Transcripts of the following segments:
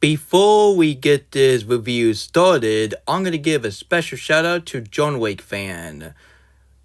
Before we get this review started, I'm going to give a special shout out to John Wick fan.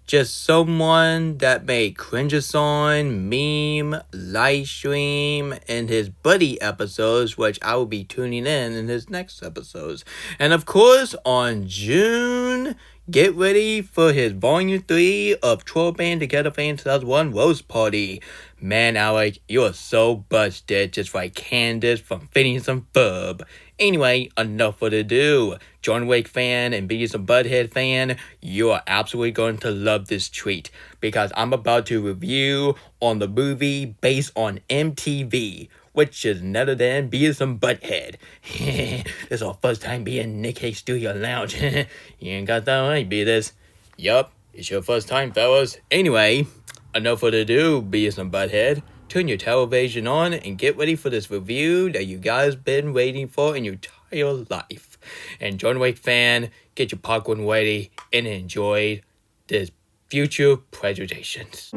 Just someone that made cringe-a-song, meme, live stream, in his buddy episodes, which I will be tuning in his next episodes. And of course, on June, get ready for his Volume 3 of 12 Band Together Fan 2001 Roast Party. Man, Alec, you are so busted, just like Candace from Phineas and Ferb. Anyway, enough for the do. John Wick fan and Beavis and Butthead fan, you are absolutely going to love this treat because I'm about to review on the movie based on MTV, which is none other than Beavis and Butthead. This is our first time being Nick Hay Studio Lounge. You ain't got that right, Beavis. Yup, it's your first time, fellas. Anyway, enough for the do, Beavis and Butthead. Turn your television on and get ready for this review that you guys been waiting for in your entire life. And John Wick fan, get your popcorn ready and enjoy this future presentations.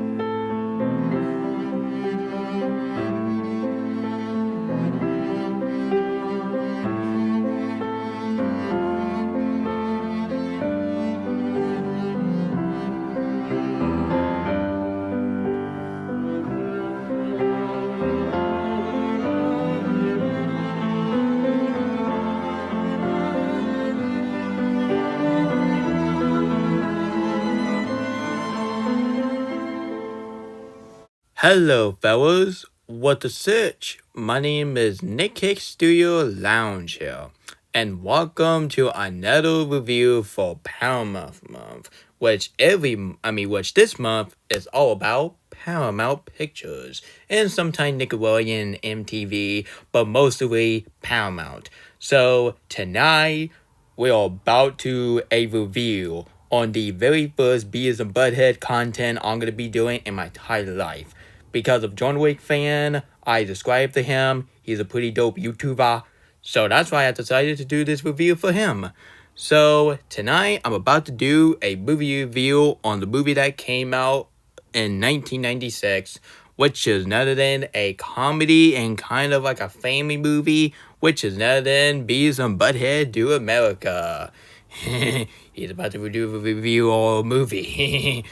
Hello, fellas. What the search? My name is Nick Hicks Studio Lounge here, and welcome to another review for Paramount Month, which this month is all about Paramount Pictures and sometimes Nickelodeon, MTV, but mostly Paramount. So tonight we're about to a review on the very first Beavis and Butthead content I'm gonna be doing in my entire life. Because of John Wick fan, I described to him, he's a pretty dope YouTuber, so that's why I decided to do this review for him. So, tonight, I'm about to do a movie review on the movie that came out in 1996, which is none other than a comedy and kind of like a family movie, which is none other than Beavis and Butthead Do America. He's about to do a review on a movie.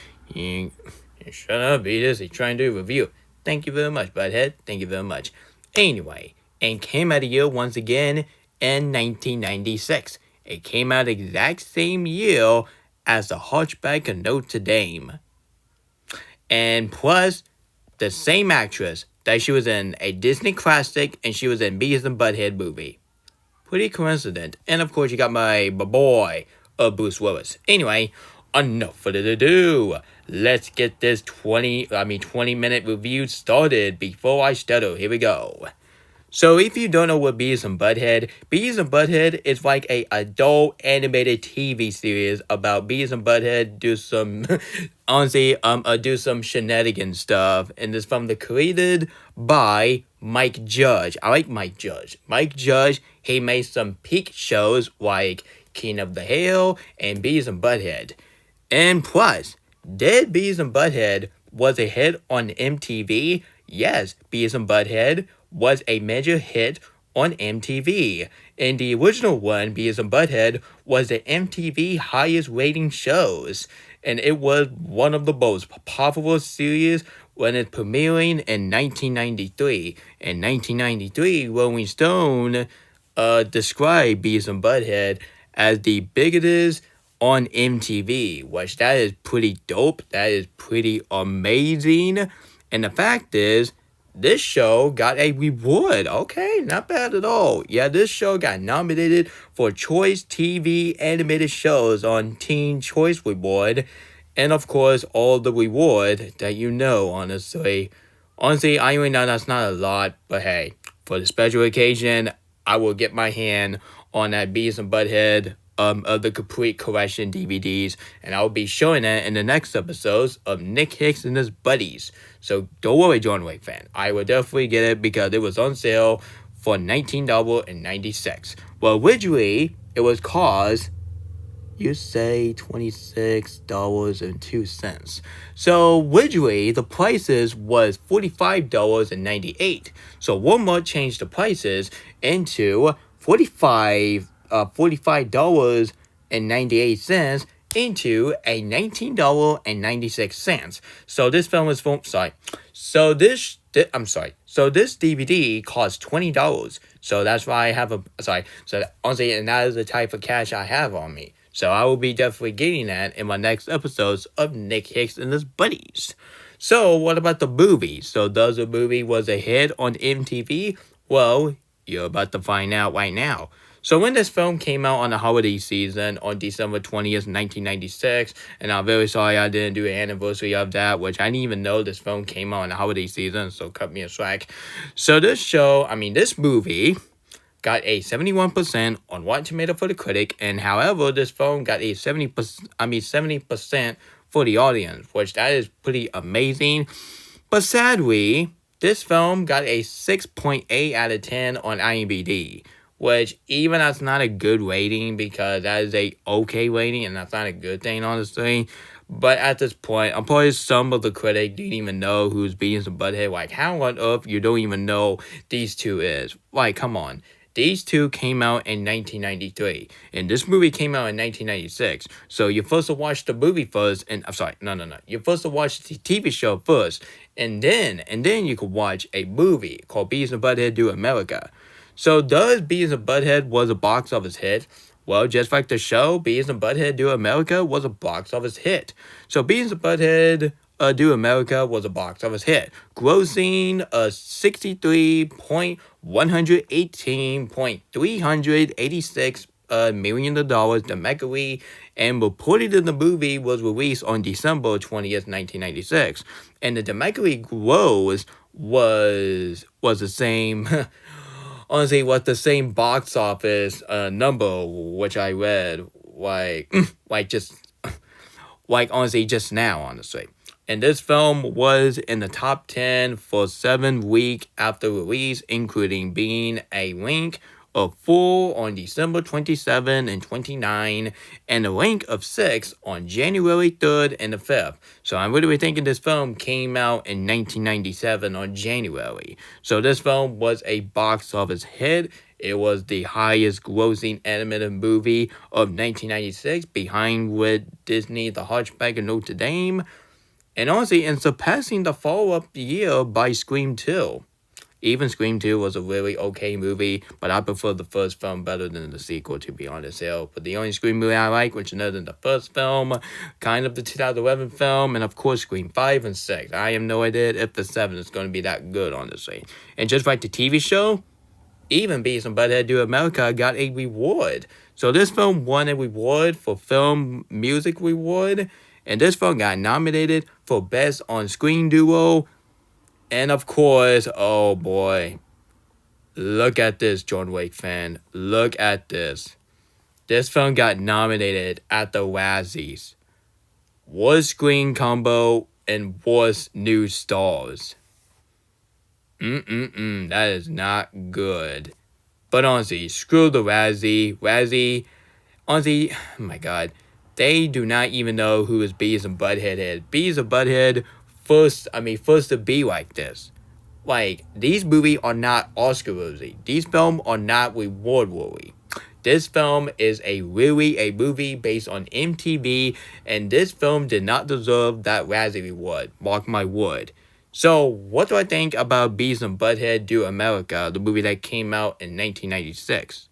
Shut up, Beavis. He's trying to do a review. Thank you very much, Butthead. Thank you very much. Anyway, and came out a year once again in 1996. It came out exact same year as The Hunchback of Notre Dame. And plus, the same actress that she was in a Disney classic and she was in Beavis and Butthead movie. Pretty coincident. And of course, you got my boy, Bruce Willis. Anyway, enough for the ado. Let's get this 20-minute review started before I stutter. Here we go. So if you don't know what Beavis and Butthead is like a adult animated TV series about Beavis and Butthead do some shenanigans stuff. And it's created by Mike Judge. I like Mike Judge. Mike Judge, he made some peak shows like King of the Hill and Beavis and Butthead. And plus, did Beavis and Butthead was a hit on MTV? Yes, Beavis and Butthead was a major hit on MTV. And the original one, Beavis and Butthead, was the MTV highest rating shows. And it was one of the most popular series when it premiering in 1993. In 1993, Rolling Stone described Beavis and Butthead as the biggest on MTV, which that is pretty dope. That is pretty amazing. And the fact is, this show got a reward. Okay, not bad at all. Yeah, this show got nominated for Choice TV Animated Shows on Teen Choice Award. And of course, all the reward that you know, honestly. Honestly, I even know that's not a lot, but hey, for the special occasion, I will get my hand on that Beavis and Butthead of the complete collection DVDs, and I'll be showing that in the next episodes of Nick Hicks and his buddies. So don't worry, John Wick fan. I will definitely get it because it was on sale for $19.96. Well, originally it was called you say $26.02. So originally the prices was $45.98. So Walmart changed the prices into $45.98 into a $19.96. So this film is from sorry. So this I'm sorry. So this DVD costs $20. So that's why I have a sorry. So honestly, and that is the type of cash I have on me. So I will be definitely getting that in my next episodes of Nick Hicks and his buddies. So what about the movie? So does the movie was a hit on MTV? Well, you're about to find out right now. So when this film came out on the holiday season on December 20th, 1996, and I'm very sorry I didn't do an anniversary of that, which I didn't even know this film came out on the holiday season, so cut me a slack. So this movie got a 71% on Rotten Tomato for the critic, and however, this film got a 70% for the audience, which that is pretty amazing. But sadly, this film got a 6.8 out of 10 on IMDb, which even that's not a good rating because that is a okay rating and that's not a good thing, honestly. But at this point, I'm probably some of the critics didn't even know who's Beavis and Butthead. Like, how on earth you don't even know these two is? Like, come on. These two came out in 1993, and this movie came out in 1996. So you're supposed to watch the movie first, and I'm sorry, no. You're supposed to watch the TV show first, and then you could watch a movie called Beavis and Butthead Do America. So does Beavis and Butthead was a box office hit? Well, just like the show, Beavis and Butthead Do America was a box office hit. So Beavis and Butthead Do America was a box office hit, grossing a $63.118.386 million domestically, and reported in the movie was released on December 20th, 1996. And the domestically gross was the same honestly was the same box office number which I read honestly just now, honestly. And this film was in the top 10 for 7 weeks after release, including being a rank of 4 on December 27 and 29, and a rank of 6 on January 3rd and the 5th. So I'm really thinking this film came out in 1997 on January. So this film was a box office hit. It was the highest grossing animated movie of 1996, behind with Disney The Hunchback of Notre Dame, and honestly, and surpassing the follow-up year by Scream 2. Even Scream 2 was a really okay movie, but I prefer the first film better than the sequel, to be honest. But the only Scream movie I like, which is other than the first film, kind of the 2011 film, and of course Scream 5 and 6. I have no idea if the 7 is going to be that good, honestly. And just like the TV show, even Beavis and Butthead Do America got a reward. So this film won a reward for Film Music Reward, and this film got nominated for Best On-Screen Duo. And of course, oh boy, look at this, John Wick fan. Look at this. This film got nominated at the Razzies. Worst screen combo and worst new stars. That is not good. But honestly, screw the Razzie, honestly, oh my god. They do not even know who is Beavis and Butthead is. Beavis and Butthead first to be like this. Like, these movies are not Oscar worthy. These films are not reward worthy. This film is a movie based on MTV, and this film did not deserve that Razzie reward. Mark my word. So, what do I think about Beavis and Butthead Do America, the movie that came out in 1996?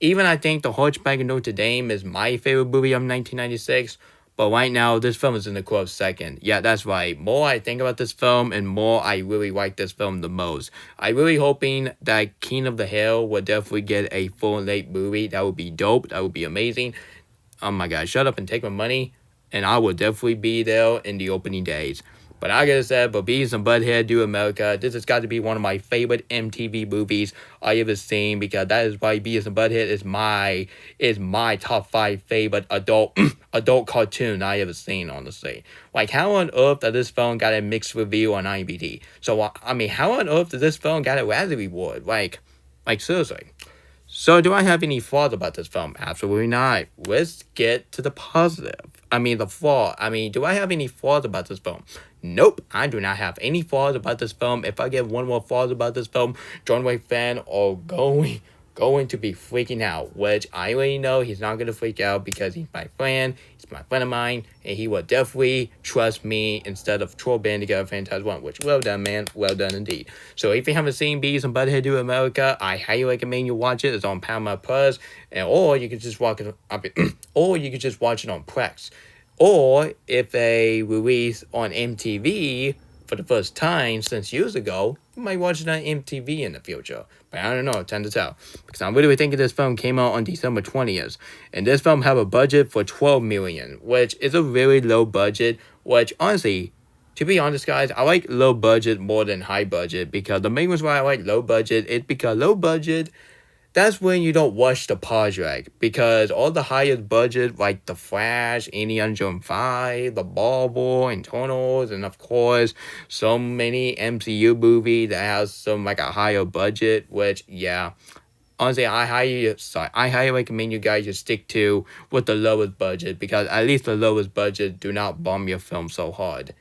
Even I think The Hunchback of Notre Dame is my favorite movie of 1996, but right now, this film is in the close second. Yeah, that's right. More I think about this film, and more I really like this film the most. I'm really hoping that King of the Hill will definitely get a full-length movie. That would be dope. That would be amazing. Oh my god, shut up and take my money, and I will definitely be there in the opening days. But I gotta say, but Beavis and Butthead Do America, this has got to be one of my favorite MTV movies I ever seen, because that is why Beavis and Butthead is my top 5 favorite adult cartoon I ever seen, honestly. Like, how on earth did this film got a mixed review on IMDb? So, how on earth did this film got a Razzie Award? Like seriously. So, do I have any thoughts about this film? Absolutely not. Let's get to the positive. The flaw. Do I have any flaws about this film? Nope, I do not have any flaws about this film. If I get one more flaws about this film, John Wayne fan are going to be freaking out, which I already know he's not going to freak out because he's my friend, he's my friend of mine, and he will definitely trust me instead of Troll Band Together Fantastic One, which well done, man, well done indeed. So if you haven't seen Beavis and Butthead Do America, I highly recommend you watch it. It's on Paramount Plus, or you could just watch it, or you could just watch it on Plex. Or if they release on MTV for the first time since years ago, you might watch it on MTV in the future. But I don't know, time to tell. Because I'm really thinking this film came out on December 20th. And this film have a budget for $12 million, which is a very low budget, which honestly, to be honest, guys, I like low budget more than high budget because the main reason why I like low budget is because low budget, that's when you don't watch the project because all the highest budget like The Flash, Indiana Jones 5, The Marvel, Internals, and of course so many MCU movies that has some like a higher budget, which yeah. Honestly, I highly recommend you guys just stick to with the lowest budget because at least the lowest budget do not bomb your film so hard.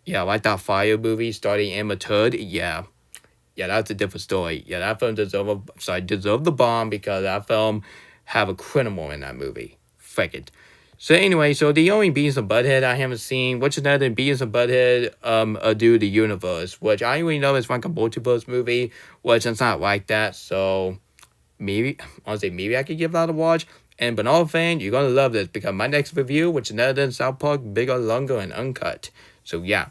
Yeah, like that Fire movie starting Emma Todd, yeah, that's a different story. Yeah, that film deserved the bomb because that film have a criminal in that movie. Frick it. So anyway, so the only Beavis and Butthead I haven't seen, which is another than Beavis and Butthead, do the universe, which I already know is like a multiverse movie, which it's not like that. So maybe I could give that a watch. And but all fan, you're gonna love this because my next review, which is another than South Park, bigger, longer, and uncut. So yeah.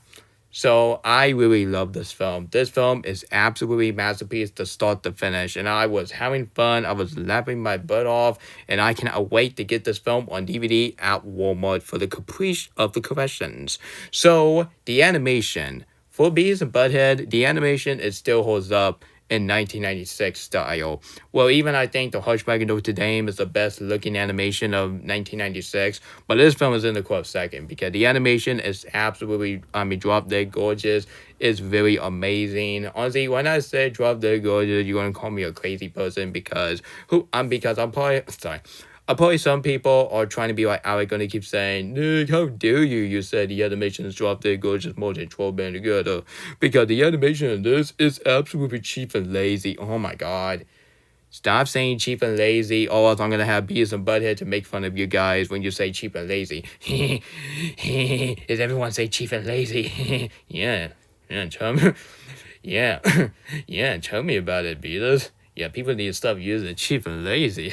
So I really love this film. This film is absolutely masterpiece to start to finish. And I was having fun. I was laughing my butt off. And I cannot wait to get this film on DVD at Walmart for the caprice of the collections. So the animation. For Beavis and Butthead, the animation it still holds up in 1996 style. Well, even I think The Hunchback of Notre Dame is the best looking animation of 1996, but this film is in the close second because the animation is absolutely, drop dead gorgeous. It's very amazing. Honestly, when I say drop dead gorgeous, you're gonna call me a crazy person because I'm probably sorry. Probably some people are trying to be like Alec, gonna keep saying, Nick, how dare you? You said the animation is drop dead gorgeous more than 12 band together. Because the animation in this is absolutely cheap and lazy. Oh my god. Stop saying cheap and lazy, or else I'm gonna have Beavis and Butthead to make fun of you guys when you say cheap and lazy. Does everyone say cheap and lazy? yeah. Tell me. Yeah. Tell me about it, Beavis. Yeah, people need to stop using cheap and lazy.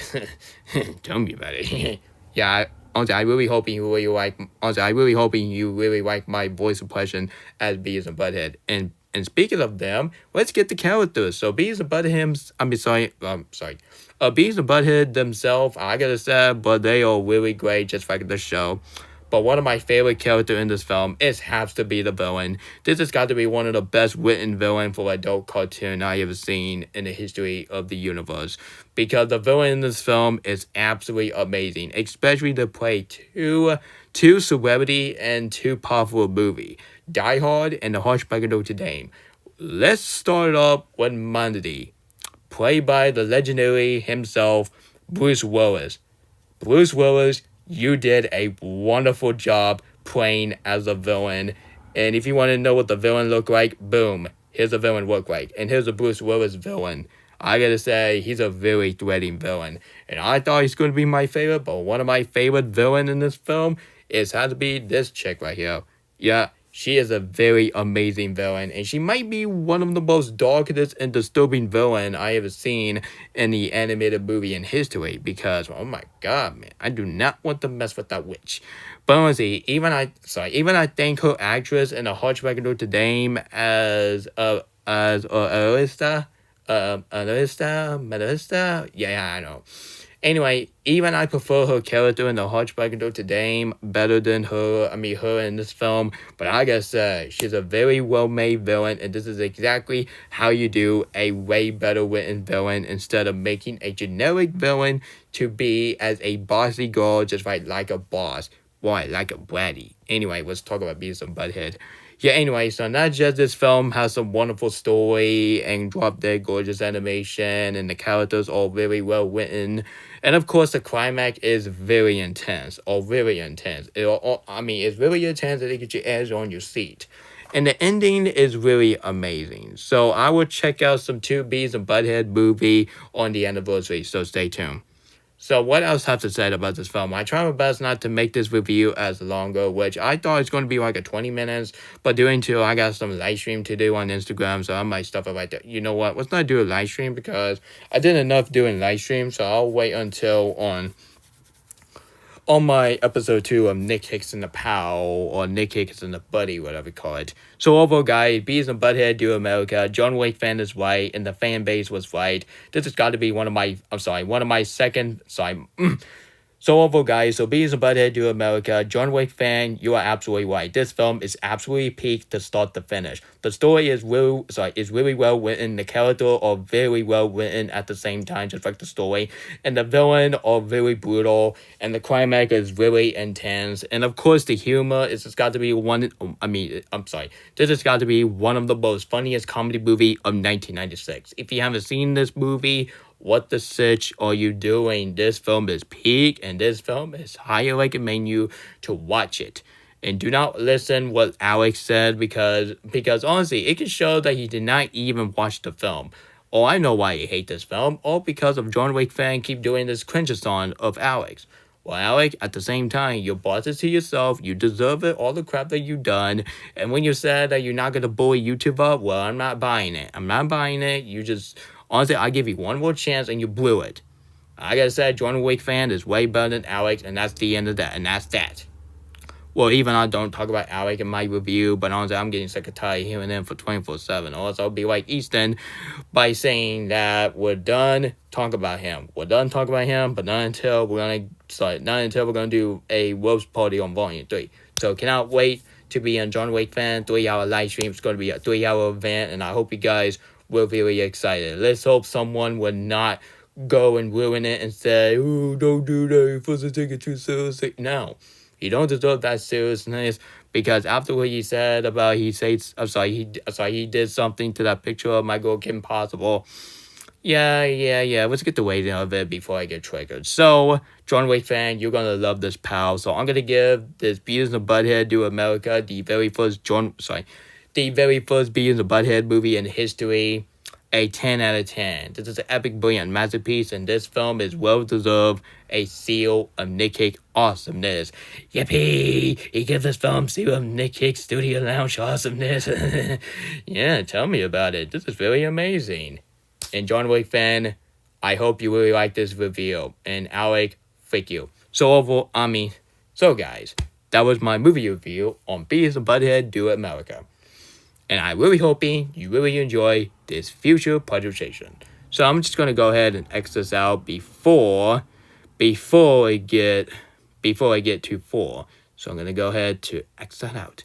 Tell me about it. yeah, I really hoping you really like. I really hoping you really like my voice impression as Beavis and Butthead. And speaking of them, let's get the characters. So Beavis and Butthead, Beavis and Butthead themselves, I gotta say, but they are really great, just like the show. But one of my favorite characters in this film has to be the villain. This has got to be one of the best written villain for adult cartoon I ever seen in the history of the universe. Because the villain in this film is absolutely amazing, especially to play two celebrity and two powerful movie, Die Hard and The Hunchback of Notre Dame. Let's start up with Monday, played by the legendary himself, Bruce Willis. Bruce Willis, you did a wonderful job playing as a villain. And if you want to know what the villain looked like, boom, here's a villain look like. And here's a Bruce Willis villain. I gotta say, he's a very threatening villain. And I thought he's going to be my favorite, but one of my favorite villain in this film has to be this chick right here. Yeah, she is a very amazing villain, and she might be one of the most darkest and disturbing villain I ever seen in the animated movie in history. Because oh my god, man, I do not want to mess with that witch. But honestly, even I think her actress in The Hunchback of Notre Dame as Arista, yeah, I know. Anyway, even I prefer her character in The Hunchback of Notre Dame better than her in this film. But I gotta say, she's a very well-made villain, and this is exactly how you do a way better written villain instead of making a generic villain to be as a bossy girl, just like a boss. Why, like a bratty. Anyway, let's talk about Beavis and Butthead. Yeah, anyway, so not just this film has some wonderful story and drop dead gorgeous animation, and the characters are very well written. And of course, the climax is very intense, or very intense. It's really intense that it gets your edge on your seat. And the ending is really amazing. So I will check out some Two Bees and Butthead movie on the anniversary, so stay tuned. So what else have to say about this film? I try my best not to make this review as longer, which I thought it's going to be like a 20 minutes, but due to I got some live stream to do on Instagram, so I might stuff it right there. You know what? Let's not do a live stream because I did enough doing live stream, so I'll wait until on my episode 2 of Nick Hicks and the Pal, or Nick Hicks and the Buddy, whatever you call it. So overall, guys, Beavis and Butthead do America. John Wick fan is right, and the fan base was right. This has got to be one of my second, So overall, guys, so Beavis and Butthead do America. John Wick fan, you are absolutely right. This film is absolutely peak to start to finish. The story is really well written. The characters are very well written at the same time, just like the story. And the villain are very brutal. And the climax is really intense. And of course, the humor is just got to be This has got to be one of the most funniest comedy movie of 1996. If you haven't seen this movie, what the sitch are you doing? This film is peak, and this film is highly recommend you to watch it. And do not listen what Alex said because honestly, it can show that he did not even watch the film. Or I know why he hate this film, or because of John Wick fan keep doing this cringe-a-thon of Alex. Well, Alex, at the same time, you bought it to yourself. You deserve it, all the crap that you've done. And when you said that you're not going to bully YouTube up, well, I'm not buying it. I'm not buying it. Honestly, I give you one more chance and you blew it. Like I said, John Wick fan is way better than Alex, and that's the end of that. And that's that. Well, even I don't talk about Alec in my review, but honestly, I'm getting sick of tired of hearing them for 24/7. Also, I'll be like Easton by saying that we're done talking about him. We're done talking about him, but not until we're gonna do a roast party on Volume 3. So cannot wait to be a John Wick fan. 3-hour live stream. It's going to be a 3-hour event, and I hope you guys will be really excited. Let's hope someone would not go and ruin it and say, "Oh, don't do that. You're supposed to take it too seriously." No. He don't deserve that seriousness because after what he said about he did something to that picture of my girl Kim Possible. Yeah. Let's get the weight of it before I get triggered. So, John Wick fan, you're gonna love this, pal. So I'm gonna give this Beavis and Butthead Do America, the very first Beavis and Butthead movie in history, a 10 out of 10. This is an epic, brilliant masterpiece, and this film is well-deserved a seal of Nick Cake awesomeness. Yippee! He gives this film seal of Nick Cake Studio Lounge awesomeness. Yeah, tell me about it. This is really amazing. And John Wick fan, I hope you really like this review. And Alec, thank you. So guys, that was my movie review on Beavis and Butthead Do America. And I'm really hoping you really enjoy this future presentation. So I'm just going to go ahead and X this out before I get too full. So I'm going to go ahead to X that out.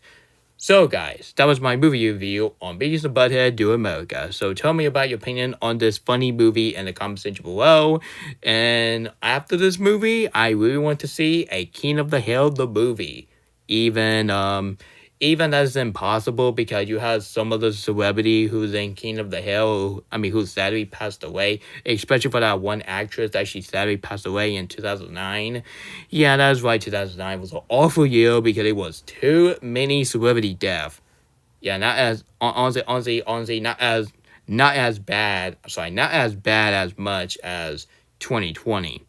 So guys, that was my movie review on Beavis and Butthead Do America. So tell me about your opinion on this funny movie in the comment section below. And after this movie, I really want to see a King of the Hill the movie. Even that's impossible because you have some of the celebrity who's in King of the Hill, who sadly passed away, especially for that one actress that she sadly passed away in 2009. Yeah, that's right, 2009 was an awful year because it was too many celebrity deaths. Yeah, not as bad as much as 2020.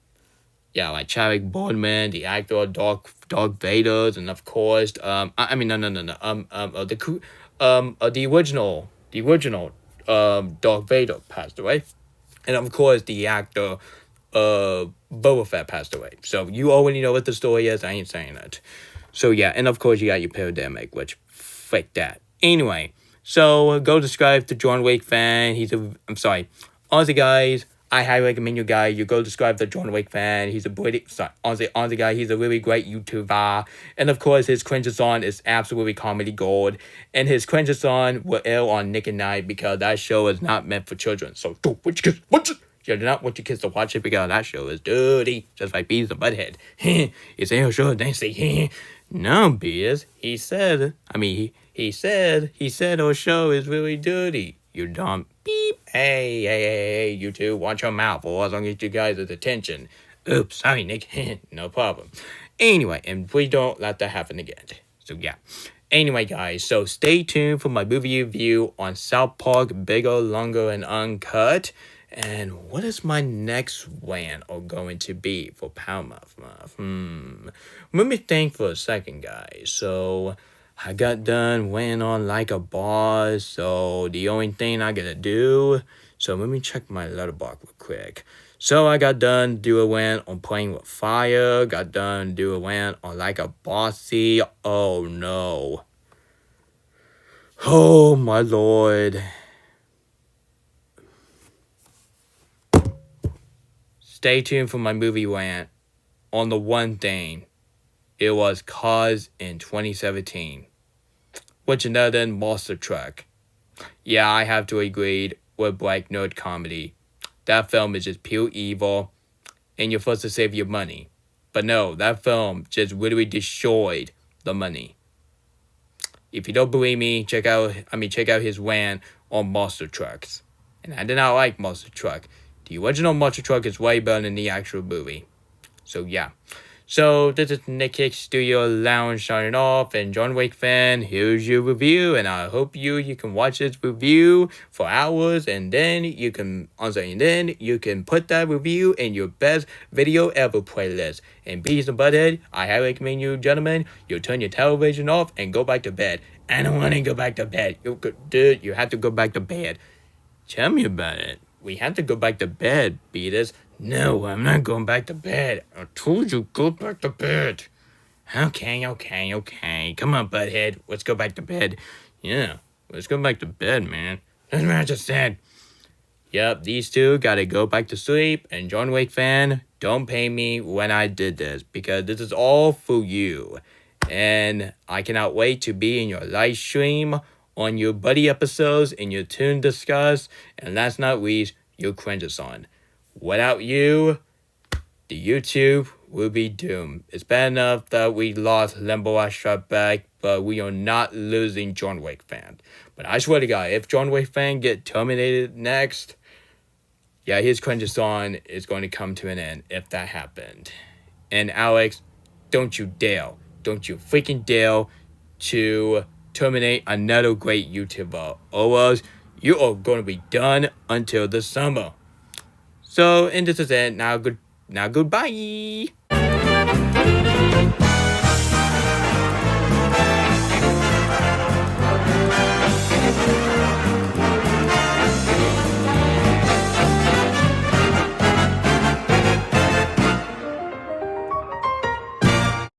Yeah, like Chadwick Boseman, the actor Darth Vader, and of course, the original Darth Vader passed away, and of course the actor Boba Fett passed away. So you already know what the story is. I ain't saying that. So yeah, and of course you got your pandemic, which fake that. Anyway, so go subscribe to John Wick fan. Honestly, guys. I highly recommend you guys, you go subscribe to John Wick fan. He's a honestly guy, he's a really great YouTuber. And of course, his cringe-a-thon is absolutely comedy gold. And his cringe-a-thon will air on Nick and Night because that show is not meant for children. So don't watch your kids, watch it. You do not want your kids to watch it because that show is dirty. Just like Beavis and Butthead. It's a show, they say, no, Beavis. He said, he He said our show is really dirty. You dumb beep. Hey, you two, watch your mouth or else I'll get you guys' attention. Oops, sorry, Nick. No problem. Anyway, and please don't let that happen again. So yeah. Anyway, guys, so stay tuned for my movie review on South Park Bigger, Longer, and Uncut. And what is my next rant or going to be for Power Month? Let me think for a second, guys. So I got done weighing on like a boss, so the only thing I gotta do. So let me check my letterbox real quick. So I got done do a rant on playing with fire. Got done do a rant on like a bossy. Oh no. Oh my lord. Stay tuned for my movie rant on the one thing. It was Cause in 2017. Which another than Monster Truck. Yeah, I have to agree with Black Nerd Comedy. That film is just pure evil, and you're supposed to save your money. But no, that film just literally destroyed the money. If you don't believe me, check out his rant on Monster Trucks. And I did not like Monster Truck. The original Monster Truck is way better than the actual movie. So yeah. So this is Nick Hicks Studio Lounge signing off, and John Wick fan, here's your review, and I hope you can watch this review for hours, and then you can put that review in your best video ever playlist. And Beavis and Butthead, I highly recommend you gentlemen, you turn your television off and go back to bed. I don't want to go back to bed. Dude, you have to go back to bed. Tell me about it. We have to go back to bed, Beavis. No, I'm not going back to bed. I told you, go back to bed. Okay. Come on, Butthead. Let's go back to bed. Yeah, let's go back to bed, man. That's what I just said. Yep, these two gotta go back to sleep. And John Wick fan, don't pay me when I did this, because this is all for you. And I cannot wait to be in your live stream on your buddy episodes, in your Tune Discuss, and last not least, your Cringe-a-thon. Without you, the YouTube will be doomed. It's bad enough that we lost Limbo I Shot Back, but we are not losing John Wick fan. But I swear to God, if John Wick fan get terminated next, yeah, his Cringe-a-thon is going to come to an end if that happened. And Alex, don't you freaking dare to terminate another great YouTuber, or else you are going to be done until the summer. So, and this is it. Now goodbye.